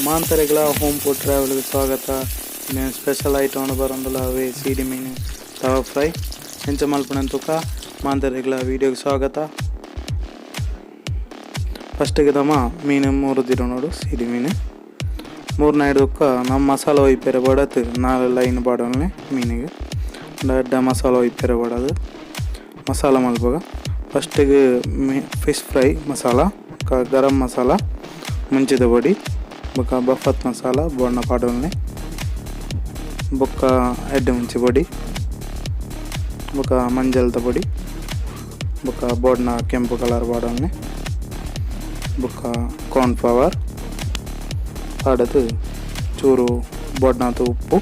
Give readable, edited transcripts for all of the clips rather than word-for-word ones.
ಮಾಂತರೆಗಳ home food ಟ್ರಾವೆಲ್ಗೆ ಸ್ವಾಗತ. నేను special item ಬರೋದಿಲ್ಲ ಅವೇ ಸಿಡಿ ಮೀನು ತವಾ ಫ್ರೈ ಹೆಂಚ ಮಲ್ಪನ ತುಕ ಮಾಂತರೆಗಳ ವೀಡಿಯೋಗೆ ಸ್ವಾಗತ. ಫಸ್ಟಿಗೆ ತಮ್ಮ ಮೀನು 3 ದಿನ ನೋಡು ಸಿಡಿ ಮೀನು 3 ನೈಡ್ದಕ್ಕ ನಮ್ಮ ಮಸಾಲ ಒಯ್ಪೆರೆ ಬಡತ್ತು 4 ಲೈನ್ ಬಾಡೋನೆ ಮೀನಿಗೆ ದಡ್ಡ ಮಸಾಲ ಒಯ್ಪೆರೆ ಬಡೋದು ಮಸಾಲ ಮಲ್ಪಗ ಫಸ್ಟಿಗೆ ಫಿಶ್ ಫ್ರೈ ಮಸಾಲ ಗರಂ ಮಸಾಲ ಮುಂಚಿದ ಬೊಡಿ ಬೊಕ್ಕ ಬಫತ್ ಮಸಾಲ ಬೋರ್ನ ಪಾಡೋನೆ ಬೊಕ್ಕ ಎಡ್ಡೆ ಮುಂಚಿ ಬೊಡಿ ಬೊಕ್ಕ ಮಂಜಲ್ದ ಬೊಡಿ ಬೊಕ್ಕ ಬೋರ್ನ ಕೆಂಪು ಕಲರ್ ಪಾಡೋನೆ ಬೊಕ್ಕ ಕಾರ್ನ್ ಫ್ಲವರ್ ಪಾಡದು ಚೂರು ಬೋರ್ನಾತು ಉಪ್ಪು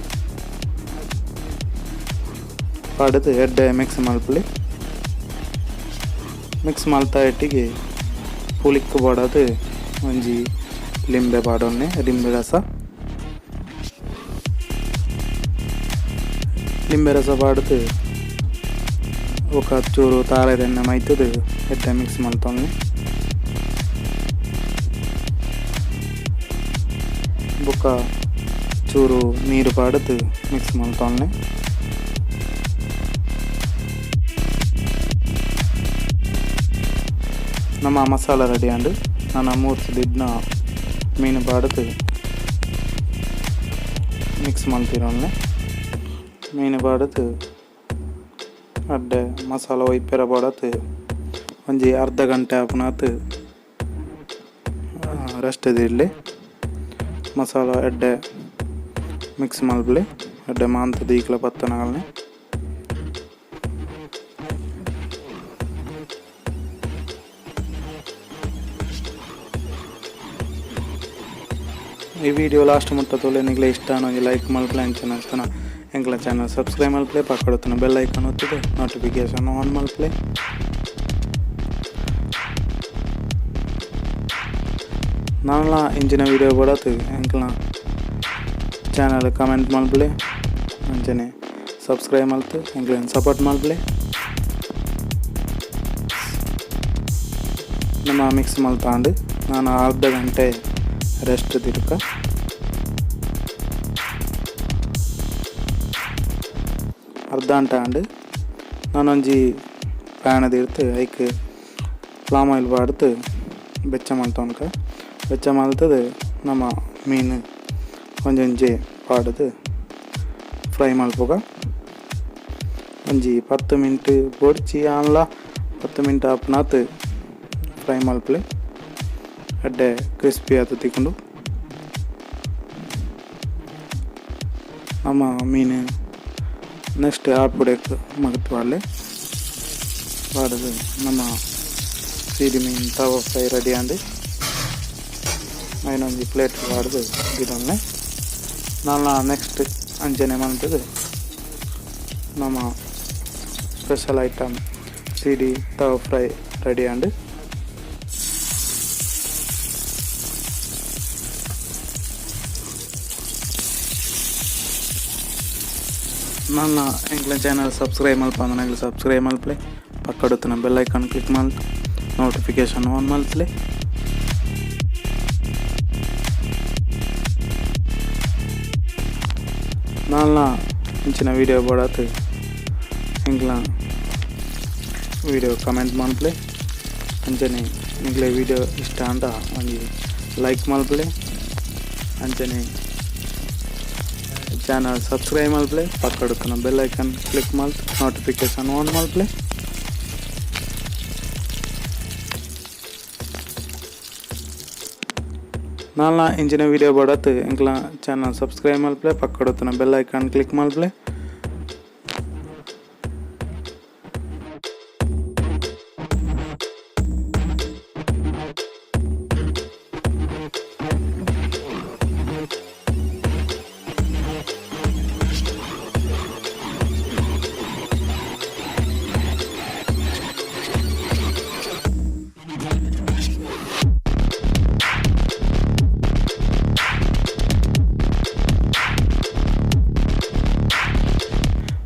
ಪಾಡದು ಎಡ್ಡೆ ಮಿಕ್ಸ್ ಮಲ್ಪಲಿ ಮಿಕ್ಸ್ ಮಲ್ತಾ ಇಟ್ಟಿಗೆ ಪುಳಿಕ್ಕು ಬಾಡೋದು ಒಂಜಿ ಲಿಂಬೆ ಪಾಡೋನೆ ಲಿಂಬೆ ರಸ ಪಾಡದು ఒక ಚೂರು ತಾಳೆದೆಣ್ಣೆ ಮೈತದು ಎಡ್ಡೆ ಮಿಕ್ಸ್ ಮಲ್ತೊನ್ನೆ ಬೊಕ್ಕ ಚೂರು ನೀರು ಪಾಡದು ಮಿಕ್ಸ್ ಮಲ್ತೊನ್ನೆ ನಮ್ಮ ಮಸಾಲ ರೆಡಿ ಅಂಡು ನಾನು 3 ದಿನ ಮೀನು ಪಾಡದು ಮಿಕ್ಸ್ ಮಲ್ತಿರೋನೆ ಮೀನು ಪಾಡದು ಅಡ್ಡೆ ಮಸಾಲ ಒಯ್ಪೆರ ಪಾಡದು ಒಂಜಿ ಅರ್ಧ ಗಂಟೆ ಆಪುನಾತ್ ರೆಸ್ಟ್ ಇರಲಿ ಮಸಾಲ ಎಡ್ಡೆ ಮಿಕ್ಸ್ ಮಲ್ಪಲಿ ಎಡ್ಡೆ ಮಾಂತ ದೀಕ್ಲ ಪತ್ತನಗಳನ್ನೇ ಈ ವಿಡಿಯೋ ಲಾಸ್ಟ್ ಮುಟ್ಟ ತೋಲೆ ನಿಗ್ಲೆ ಇಷ್ಟ ನನಗೆ ಲೈಕ್ ಮಲ್ಪಲೆ ಅಂಚನ ಅಷ್ಟನ ಎಂಕ್ಲ ಚಾನಲ್ ಸಬ್ಸ್ಕ್ರೈಬ್ ಮಲ್ಪಲೆ ಪಕ್ಕಡುತ್ತನ ಬೆಲ್ ಐಕಾನ್ ಒತ್ತಿದೆ ನೋಟಿಫಿಕೇಶನ್ ಆನ್ ಮಲ್ಪಲೆ ನಾನೆಲ್ಲ ಇಂಚಿನ ವಿಡಿಯೋ ಬಡತ್ತು ಎಂಕ್ಲ ಚಾನಲ್ ಕಮೆಂಟ್ ಮಲ್ಪಲೆ ಅಂಚನೆ ಸಬ್ಸ್ಕ್ರೈಬ್ ಮಲ್ತು ಎಂಕ್ಲ ಸಪೋರ್ಟ್ ಮಲ್ಪಲೆ ನಮ್ಮ ಮಿಕ್ಸ್ ಮಲ್ತಾಂಡು ನಾನು ಅರ್ಧ ಗಂಟೆ ರೆಸ್ಟ್ ತಿರುಕ ಅರ್ಧ ಗಂಟೆ ಅಂಡು ನಾನೊಂಜಿ ಪ್ಯಾಣದಿರ್ತು ಐಕ್ ಫ್ಲಾಮ್ ಆಯಿಲ್ ಪಾಡ್ದು ಬೆಚ್ಚ ಮಲ್ತೊನ್ಕ ಬೆಚ್ಚ ಮಲ್ತದು ನಮ್ಮ ಮೀನು ಒಂಜೊಂಜಿ ಪಾಡ್ದು ಫ್ರೈ ಮಲ್ಪುಗ ಒಂಜಿ 10 ಮಿನಿಟ್ ಪೊಡ್ಚಿ ಆನ್ಲ 10 ಮಿನಿಟ್ ಆಪುನಾತ್ ಫ್ರೈ ಮಲ್ಪಲೆ ಅಡ್ಡೆ ಕ್ರಿಸ್ಪಿ ಆತ ತಿಕ್ಕೊಂಡು ನಮ್ಮ ಮೀನು ನೆಕ್ಸ್ಟ್ ಆಡ್ಪುಡಕ್ಕೆ ಮಗತ್ ಮಾಡಲಿ ಪಾಡದು ನಮ್ಮ ಸಿಡಿ ಮೀನು ತವಾ ಫ್ರೈ ರೆಡಿ ಅಂದು ಐನೊಂದು ಪ್ಲೇಟ್ ಪಾಡ್ದು ಗಿಡನ್ನೇ ನಾನು ನೆಕ್ಸ್ಟ್ ಅಂಚನೆ ಮಾಡ್ತದೆ ನಮ್ಮ ಸ್ಪೆಷಲ್ ಐಟಮ್ ಸಿಡಿ ತವಾ ಫ್ರೈ ರೆಡಿ ಅಂಡು ನನ್ನ ಎಂಕ್ಲ ಚಾನಲ್ ಸಬ್ಸ್ಕ್ರೈಬ್ ಮಲ್ಪ ನನಗೆ ಸಬ್ಸ್ಕ್ರೈಬ್ ಮಲ್ಪಲೆ ಪಕ್ಕಡುತ್ತನ ಬೆಲ್ ಐಕಾನ್ ಕ್ಲಿಕ್ ಮಲ್ತು ನೋಟಿಫಿಕೇಶನ್ ಆನ್ ಮಲ್ತಲೆ ನನ್ನ ಇಂಚಿನ ವಿಡಿಯೋ ಬೋಡಾತು ಎಂಕ್ಲ ವಿಡಿಯೋ ಕಮೆಂಟ್ ಮಲ್ಪಲೆ ಅಂಚನೆ ಎಂಕ್ಲೆ ವಿಡಿಯೋ ಇಷ್ಟ ಅಂತ ಒಂದು ಲೈಕ್ ಮಲ್ಪಲೆ ಅಂಚನೆ ಚಾನಲ್ ಸಬ್ಸ್ಕ್ರೈಬ್ ಮಲ್ಪಲೆ ಪಕ್ಕಡುತ್ತನ ಬೆಲ್ ಐಕಾನ್ ಕ್ಲಿಕ್ ಮಲ್ತು ನೋಟಿಫಿಕೇಶನ್ ಆನ್ ಮಲ್ಪಲೆ ನಾಲ್ನ ಇಂಚಿನ ವಿಡಿಯೋ ಬಡತ್ತು ಎಂಕ್ಲ ಚಾನಲ್ ಸಬ್ಸ್ಕ್ರೈಬ್ ಮಲ್ಪಲೆ ಪಕ್ಕಡುತ್ತನ ಬೆಲ್ ಐಕಾನ್ ಕ್ಲಿಕ್ ಮಲ್ಪಲೆ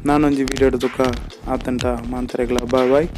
ನಾನೊಂಜಿ ವಿಡಿಯೋ ದುಃಖ ಆತಂಟ ಮಾಂತರೆಗಳ ಬಾಯ್ ಬಾಯ್.